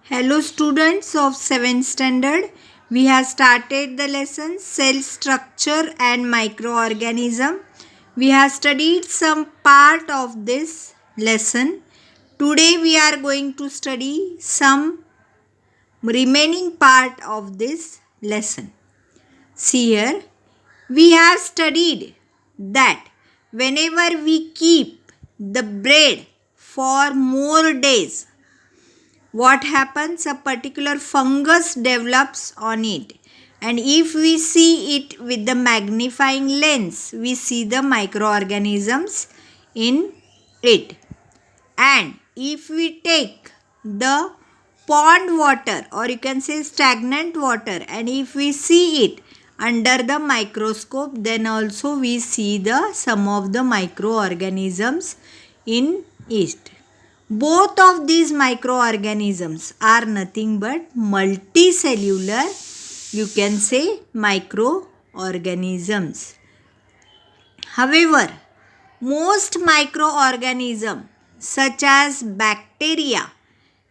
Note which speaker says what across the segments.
Speaker 1: Hello students of 7th standard. We have started the lesson cell structure and microorganism. We have studied some part of this lesson. Today we are going to study some remaining part of this lesson. See here, we have studied that whenever we keep the bread for more days, what happens? A particular fungus develops on it, and if we see it with the magnifying lens, we see the microorganisms in it. And if we take the pond water, or you can say stagnant water, and if we see it under the microscope, then also we see the some of the microorganisms in it. Both of these microorganisms are nothing but multicellular, you can say, microorganisms. However, most microorganisms such as bacteria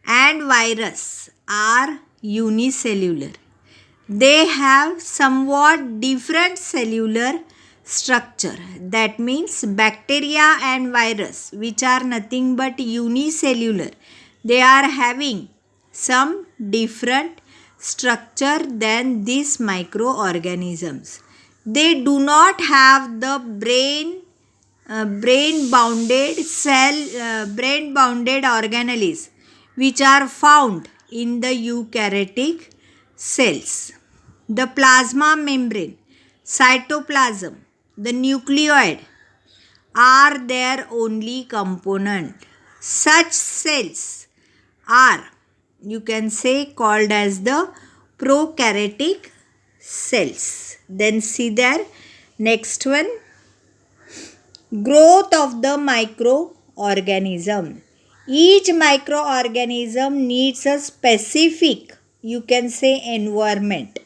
Speaker 1: and virus are unicellular. They have somewhat different cellular structure. That means bacteria and virus, which are nothing but unicellular, they are having some different structure than these microorganisms. They do not have the brain bounded organelles which are found in the eukaryotic cells. The plasma membrane, cytoplasm, the nucleoid are their only component. Such cells are, you can say, called as the prokaryotic cells. Then see there, next one, growth of the microorganism. Each microorganism needs a specific, you can say, environment.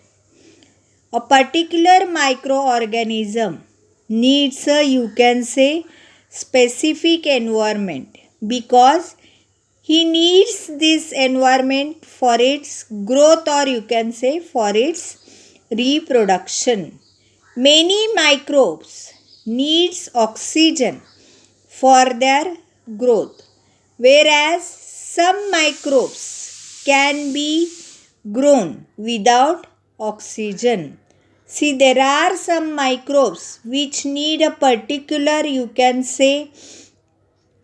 Speaker 1: A particular microorganism needs a, you can say, specific environment, because he needs this environment for its growth, or you can say for its reproduction. Many microbes needs oxygen for their growth, whereas some microbes can be grown without oxygen. See, there are some microbes which need a particular, you can say,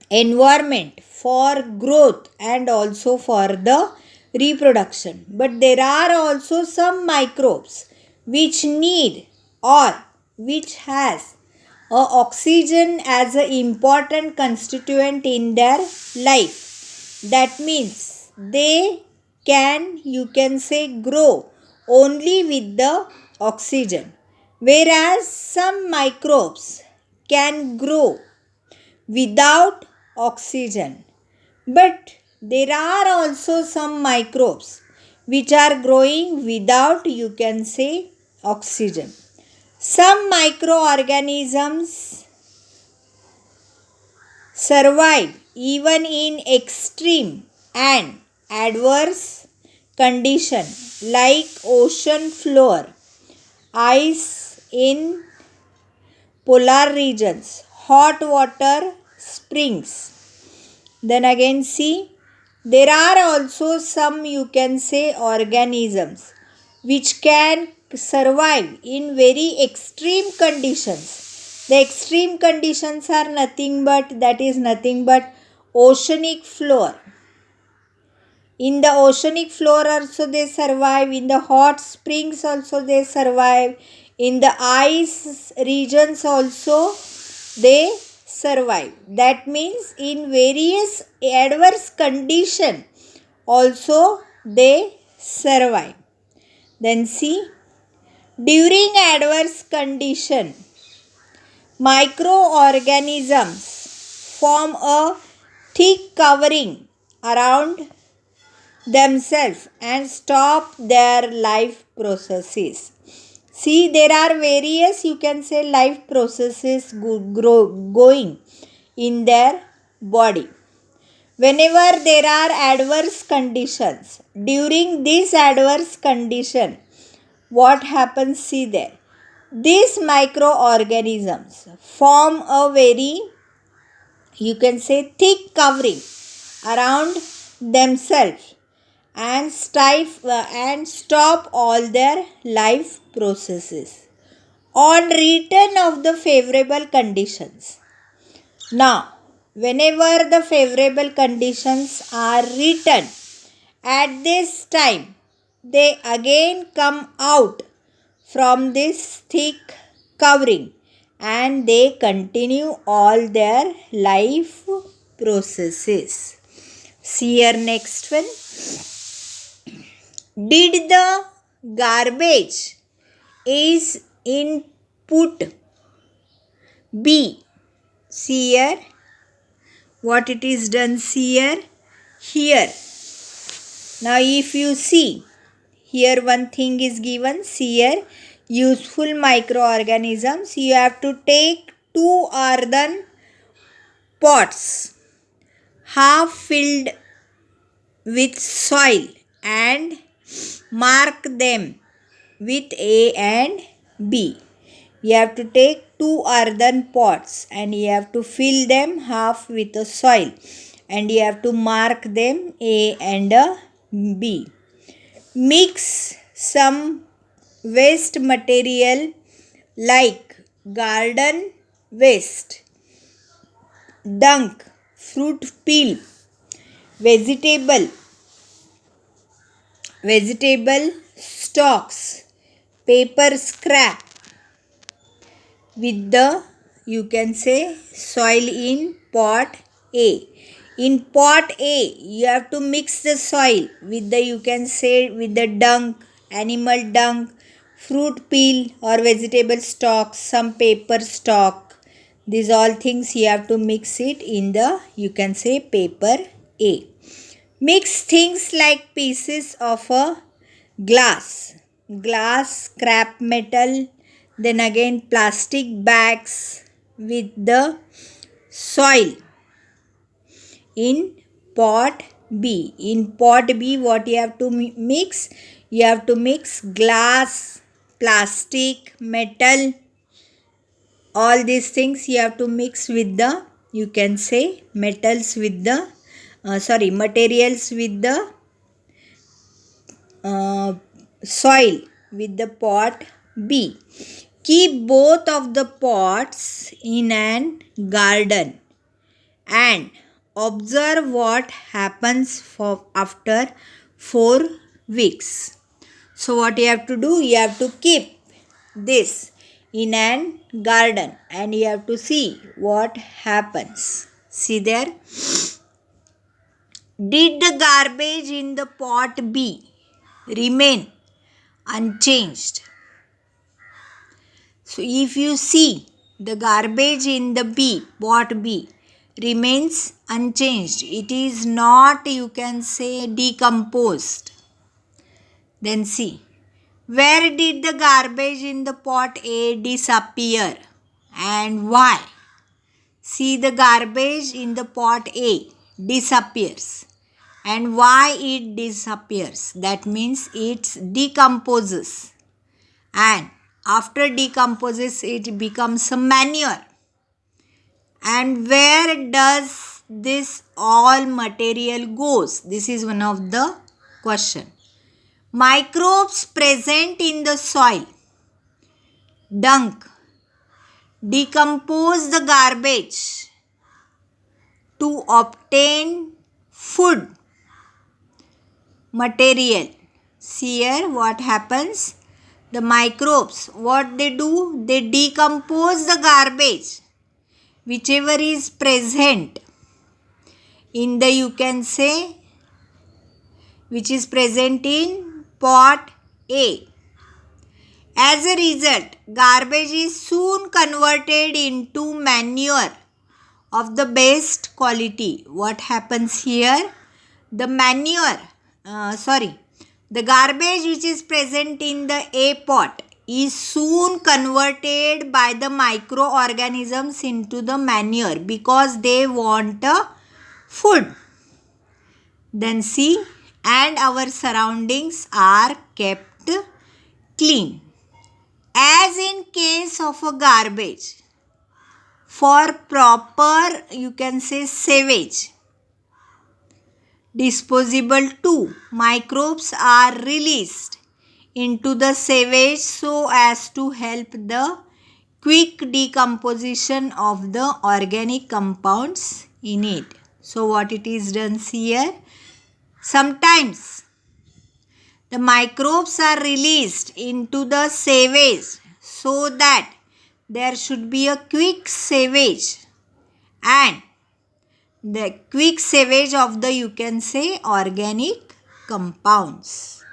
Speaker 1: environment for growth and also for the reproduction. But there are also some microbes which need, or which has oxygen as an important constituent in their life. That means they can, you can say, grow only with the oxygen, whereas some microbes can grow without oxygen. But there are also some microbes which are growing without, you can say, oxygen. Some microorganisms survive even in extreme and adverse condition, like ocean floor, ice in polar regions, hot water springs. Then again see, there are also some, you can say, organisms which can survive in very extreme conditions. The extreme conditions are nothing but, oceanic floor. In the oceanic floor also they survive, in the hot springs also they survive, in the ice regions also they survive. That means in various adverse condition also they survive. Then see, during adverse condition, microorganisms form a thick covering around themselves and stop their life processes. See, there are various, you can say, life processes going in their body. Whenever there are adverse conditions, during this adverse condition, what happens? See there. These microorganisms form a very, you can say, thick covering around themselves and stop all their life processes on return of the favorable conditions. Now, whenever the favorable conditions are returned, at this time they again come out from this thick covering and they continue all their life processes. See your next one. Did the garbage is input B? See here what it is done. See here. Now if you see here, one thing is given. See here, useful microorganisms. You have to take 2 earthen pots half filled with soil and mark them with A and B. You have to take 2 earthen pots and you have to fill them half with the soil and you have to mark them A and B. Mix some waste material like garden waste, dung, fruit peel, vegetable stalks, paper scrap with the, you can say, soil in pot A. In pot A, you have to mix the soil with the, you can say, with the dung, animal dung, fruit peel or vegetable stalks, some paper stalk. These all things you have to mix it in the, you can say, paper A. Mix things like pieces of a glass, scrap metal, then again plastic bags with the soil in pot B. In pot B, what you have to mix? You have to mix glass, plastic, metal, all these things you have to mix with the, you can say, metals with the, materials with the soil with the pot B. Keep both of the pots in an garden and observe what happens after 4 weeks. So what you have to do? You have to keep this in an garden and you have to see what happens. See there. Did the garbage in the pot B remain unchanged? So if you see the garbage in the pot B remains unchanged, it is not, you can say, decomposed. Then see, where did the garbage in the pot A disappear and why? See, the garbage in the pot A disappears. And why it disappears? That means it decomposes. And after decomposes, it becomes a manure. And where does this all material goes? This is one of the question. Microbes present in the soil, dung, decompose the garbage to obtain food material. See here what happens. The microbes, what they do? They decompose the garbage whichever is present in the, you can say, which is present in pot A. As a result, garbage is soon converted into manure of the best quality. What happens here? The manure, the garbage which is present in the A pot is soon converted by the microorganisms into the manure because they want food. Then C, and our surroundings are kept clean. As in case of a garbage, for proper you can say sewage disposable too, microbes are released into the sewage so as to help the quick decomposition of the organic compounds in it. So what it is done here? Sometimes the microbes are released into the sewage so that there should be a quick sewage, and the quick sewage of the you can say organic compounds.